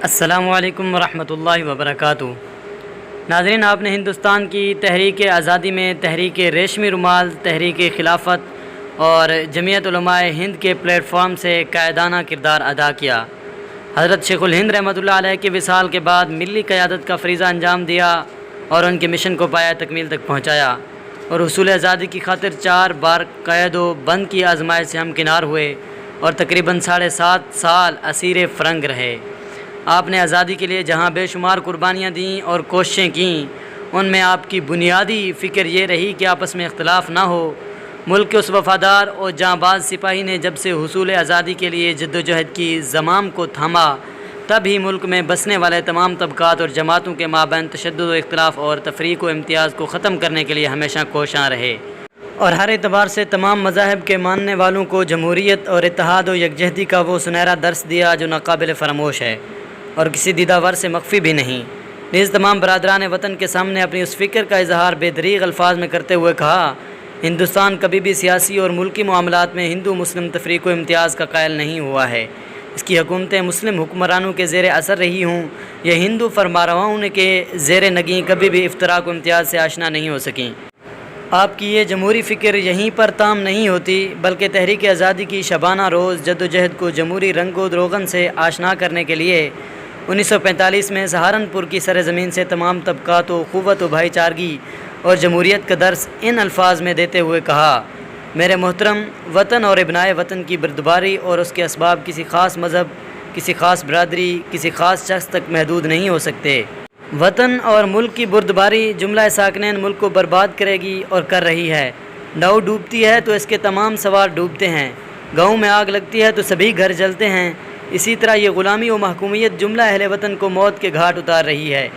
السلام علیکم ورحمۃ اللہ وبرکاتہ۔ ناظرین، آپ نے ہندوستان کی تحریک آزادی میں تحریک ریشمی رومال، تحریک خلافت اور جمعیت علماء ہند کے پلیٹ فارم سے قائدانہ کردار ادا کیا۔ حضرت شیخ الہند رحمۃ اللہ علیہ کے وصال کے بعد ملی قیادت کا فریضہ انجام دیا اور ان کے مشن کو پایہ تکمیل تک پہنچایا، اور حصول آزادی کی خاطر 4 بار قید و بند کی آزمائش سے ہمکنار ہوئے اور تقریباً 7.5 سال اسیر فرنگ رہے۔ آپ نے آزادی کے لیے جہاں بے شمار قربانیاں دیں اور کوششیں کیں، ان میں آپ کی بنیادی فکر یہ رہی کہ آپس میں اختلاف نہ ہو۔ ملک کے اس وفادار اور جاں باز سپاہی نے جب سے حصول آزادی کے لیے جدوجہد کی زمام کو تھاما، تب ہی ملک میں بسنے والے تمام طبقات اور جماعتوں کے مابین تشدد و اختلاف اور تفریق و امتیاز کو ختم کرنے کے لیے ہمیشہ کوشاں رہے، اور ہر اعتبار سے تمام مذاہب کے ماننے والوں کو جمہوریت اور اتحاد و یکجہتی کا وہ سنہرا درس دیا جو ناقابل فراموش ہے اور کسی دیدہ سے مخفی بھی نہیں۔ نیز تمام برادران وطن کے سامنے اپنی اس فکر کا اظہار بے دریغ الفاظ میں کرتے ہوئے کہا، ہندوستان کبھی بھی سیاسی اور ملکی معاملات میں ہندو مسلم تفریق و امتیاز کا قائل نہیں ہوا ہے۔ اس کی حکومتیں مسلم حکمرانوں کے زیر اثر رہی ہوں، یہ ہندو فرمانرواؤں کے زیر نگیں کبھی بھی افتراق و امتیاز سے آشنا نہیں ہو سکیں۔ آپ کی یہ جمہوری فکر یہیں پر تام نہیں ہوتی، بلکہ تحریک آزادی کی شبانہ روز جدوجہد کو جمہوری رنگ و روغن سے آشنا کرنے کے لیے 1945 میں سہارنپور کی سرزمین سے تمام طبقات و قوت و بھائی چارگی اور جمہوریت کا درس ان الفاظ میں دیتے ہوئے کہا، میرے محترم وطن اور ابنائے وطن کی بردباری اور اس کے اسباب کسی خاص مذہب، کسی خاص برادری، کسی خاص شخص تک محدود نہیں ہو سکتے۔ وطن اور ملک کی بردباری جملہ ساکنین ملک کو برباد کرے گی اور کر رہی ہے۔ ناؤ ڈوبتی ہے تو اس کے تمام سوار ڈوبتے ہیں، گاؤں میں آگ لگتی ہے تو سبھی گھر جلتے ہیں۔ اسی طرح یہ غلامی و محکومیت جملہ اہل وطن کو موت کے گھاٹ اتار رہی ہے۔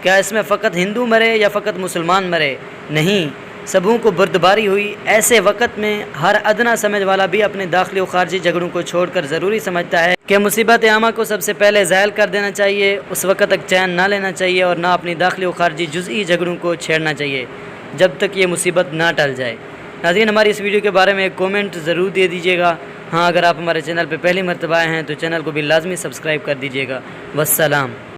کیا اس میں فقط ہندو مرے یا فقط مسلمان مرے؟ نہیں، سبوں کو بردباری ہوئی۔ ایسے وقت میں ہر ادنا سمجھ والا بھی اپنے داخلی و خارجی جھگڑوں کو چھوڑ کر ضروری سمجھتا ہے کہ مصیبت عامہ کو سب سے پہلے زائل کر دینا چاہیے۔ اس وقت تک چین نہ لینا چاہیے اور نہ اپنی داخلی و خارجی جزئی جھگڑوں کو چھیڑنا چاہیے جب تک یہ مصیبت نہ ٹل جائے۔ ناظرین، ہماری اس ویڈیو کے بارے میں ایک کومنٹ ضرور دے دیجیے گا۔ ہاں، اگر آپ ہمارے چینل پہ پہلی مرتبہ آئے ہیں تو چینل کو بھی لازمی سبسکرائب کر دیجیے گا۔ والسلام۔